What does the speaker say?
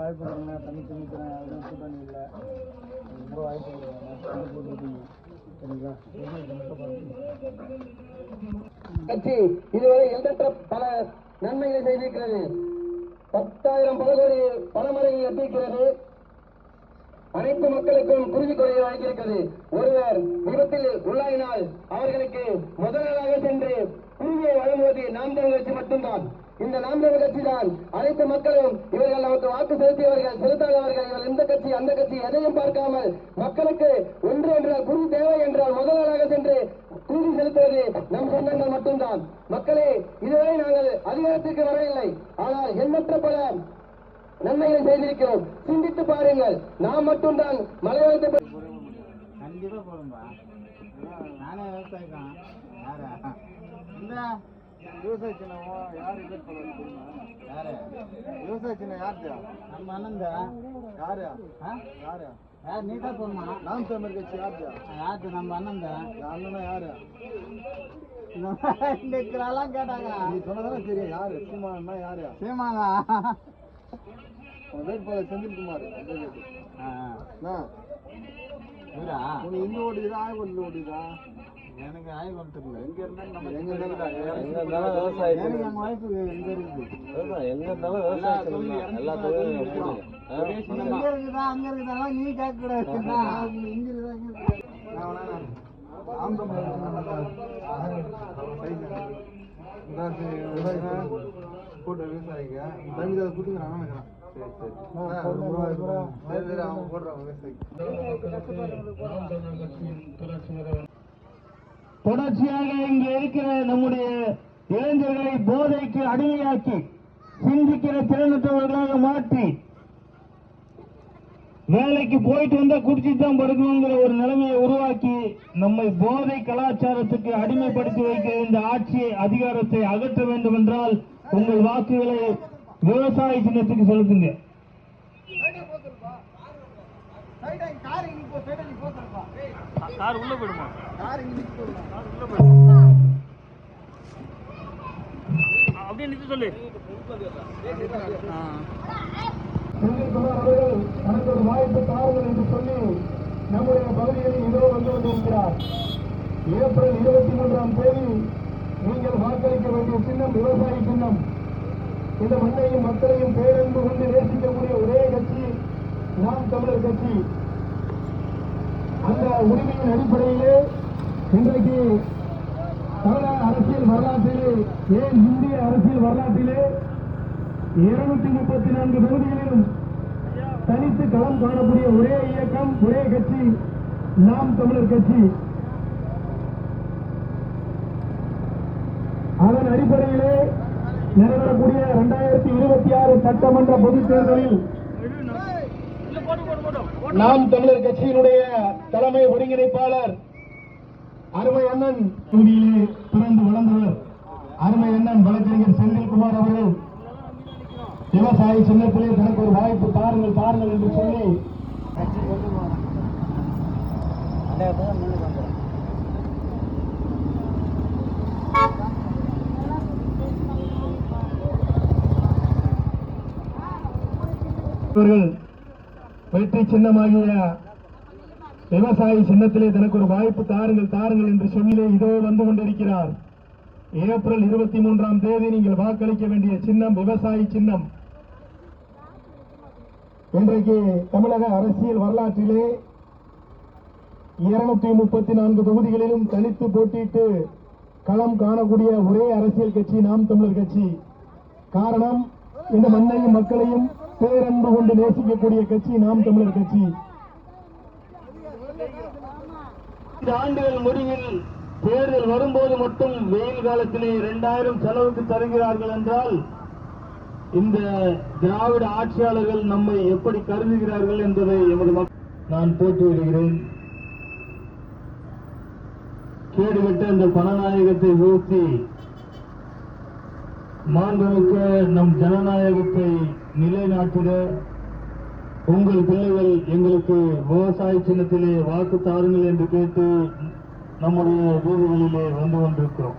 வாய்ப்பு கொடுங்க, தண்ணி தண்ணிக்கிறேன், அதுவும் சூடானி இல்லை, ரொம்ப வாய்ப்பு கொடுங்க. கட்சி இதுவரை எண்ணற்ற பல நன்மைகளை செய்திருக்கிறது. 10,000 பல கோடி பணமரங்களை எட்டியிருக்கிறது. அனைத்து மக்களுக்கும் குருதி கொலையை வழங்கியிருக்கிறது. ஒருவர் விபத்தில் உள்ளாயினால் அவர்களுக்கு முதலாக சென்று குருதியை வழங்குவது நாம் தமிழர் கட்சி மட்டும்தான். இந்த நாம் தமிழர் கட்சி தான் அனைத்து மக்களும் இவர்கள் நமக்கு வாக்கு செலுத்தியவர்கள் செலுத்தாதவர்கள் இவர்கள் இந்த கட்சி அந்த கட்சி எதையும் பார்க்காமல் மக்களுக்கு ஒன்று என்றால் குரு தேவை என்றால் முதலாக சென்று குருதி செலுத்துவது நம் சொந்தங்கள் மட்டும்தான். மக்களே, இதுவரை நாங்கள் அதிகாரத்திற்கு வரவில்லை, ஆனால் எண்ணற்ற பல நன்மைகளை செய்திருக்கிறோம். சிந்தித்து பாருங்கள். நாம் மட்டும்தான் மலையாளத்தை கண்டிப்பா போடும்பா. நானே விவசாயம் தான். யாரா இந்த விவசாய சின்னமோ யாரு பேர் சொல்லுவாங்க தெரியுமா? யாரு விவசாய சின்னம்? யாருதா? நம்ம அண்ணன் தான். யாரு யாரு யார்? நீ தான் போடணுமா? நாம் தமிழர் கட்சி யாருதா? யாரு? நம்ம அண்ணன் தான். அண்ணனா யாரு? இன்னைக்குலாம் கேட்டாங்க. நீ சொன்னதானே தெரியும். யாரு? சீமானா? யாரு? சீமானா வேட்பாளர் செந்தில்குமார். இங்க ஓடுதா ஆய்வு ஓடுதா? எனக்கு ஆய்வு இல்லை. எங்க இருந்தாலும் நம்ம எங்க இருந்தாலும் விவசாயம். எங்க வாய்ப்பு எங்க இருக்குது? எங்க இருந்தாலும் விவசாயம். எல்லா தொழிலும் இங்க இருக்குதா அங்க இருக்குதா நீ கேட்க கூடாது. இங்க இருக்குதா போட்ட விவசாயிங்க தண்ணி குடுக்குறாங்க. தொடர்ச்சியாக இங்கே இருக்கிற நம்முடைய இளைஞர்களை போதைக்கு அடிமையாக்கி சிந்திக்கிற திறனற்றவர்களாக மாற்றி வேலைக்கு போயிட்டு வந்தா குடிச்சிட்டு தான் படுக்கணுங்கிற ஒரு நிலைமையை உருவாக்கி நம்மை போதை கலாச்சாரத்துக்கு அடிமைப்படுத்தி வைக்கிற இந்த ஆட்சி அதிகாரத்தை அகற்ற வேண்டும் என்றால் உங்கள் வாக்குகளை விவசாய சின்னத்துக்கு செலுத்துங்க. உள்ள போயிடுமா? அப்படியே நிறுத்தி சொல்லு. தனக்கு ஒரு வாய்ப்பு தாருங்கள் என்று சொல்லி நம்முடைய பகுதிகளில் இதோ வந்து கொண்டிருக்கிறார். ஏப்ரல் 23ஆம் தேதி நீங்கள் வாக்களிக்க வேண்டிய சின்னம் விவசாய சின்னம். இந்த மண்ணையும் மக்களையும் பேரன்பு கொண்டு நேசிக்கக்கூடிய ஒரே கட்சி நாம் தமிழர் கட்சி. அந்த உரிமையின் அடிப்படையிலே இன்றைக்கு தமிழக அரசியல் வரலாற்றிலே, ஏன் இந்திய அரசியல் வரலாற்றிலே 234 தொகுதிகளிலும் தனித்து களம் காணக்கூடிய ஒரே இயக்கம், ஒரே கட்சி நாம் தமிழர் கட்சி. அதன் அடிப்படையிலே நடைபெறக்கூடிய 2026 சட்டமன்ற பொதுத் தேர்தலில் நாம் தமிழர் கட்சியினுடைய தலைமை ஒருங்கிணைப்பாளர் அருமை அண்ணன் தொகுதியிலே பிறந்து வளர்ந்தவர் அருமை அண்ணன் வழக்கறிஞர் செந்தில்குமார் அவர்கள் விவசாய சின்னத்திலே தனக்கு ஒரு வாய்ப்பு தாருங்கள் தாருங்கள் என்று சொல்லி வெற்றி சின்னமாகிய விவசாய சின்னத்திலே தனக்கு ஒரு வாய்ப்பு தாருங்கள் தாருங்கள் என்று சொல்லிலே இதோ வந்து கொண்டிருக்கிறார். ஏப்ரல் 23ஆம் தேதி நீங்கள் வாக்களிக்க வேண்டிய சின்னம் விவசாய சின்னம். இன்றைக்கு தமிழக அரசியல் வரலாற்றிலே 234 தொகுதிகளிலும் தனித்து போட்டியிட்டு களம் காணக்கூடிய ஒரே அரசியல் கட்சி நாம் தமிழர் கட்சி. காரணம், இந்த மண்ணையும் மக்களையும் பேரன்பு கொண்டு நேசிக்கக்கூடிய கட்சி நாம் தமிழர் கட்சி. இந்த ஆண்டுகள் முடிவில் தேர்தல் வரும்போது மட்டும் வெயில் காலத்திலே 2000 செலவுக்கு தருகிறார்கள் என்றால் இந்த திராவிட ஆட்சியாளர்கள் நம்மை எப்படி கருதுகிறார்கள் என்பதை எமது நான் போட்டியிடுகிறேன். கேடுவிட்ட இந்த பணநாயகத்தை வீழ்த்தி மாண்புமிக்க நம் ஜனநாயகத்தை நிலைநாட்டிட உங்கள் பிள்ளைகள் எங்களுக்கு விவசாய சின்னத்திலே வாக்கு தாருங்கள் என்று கேட்டு நம்முடைய வீடுகளிலே வந்து கொண்டிருக்கிறோம்.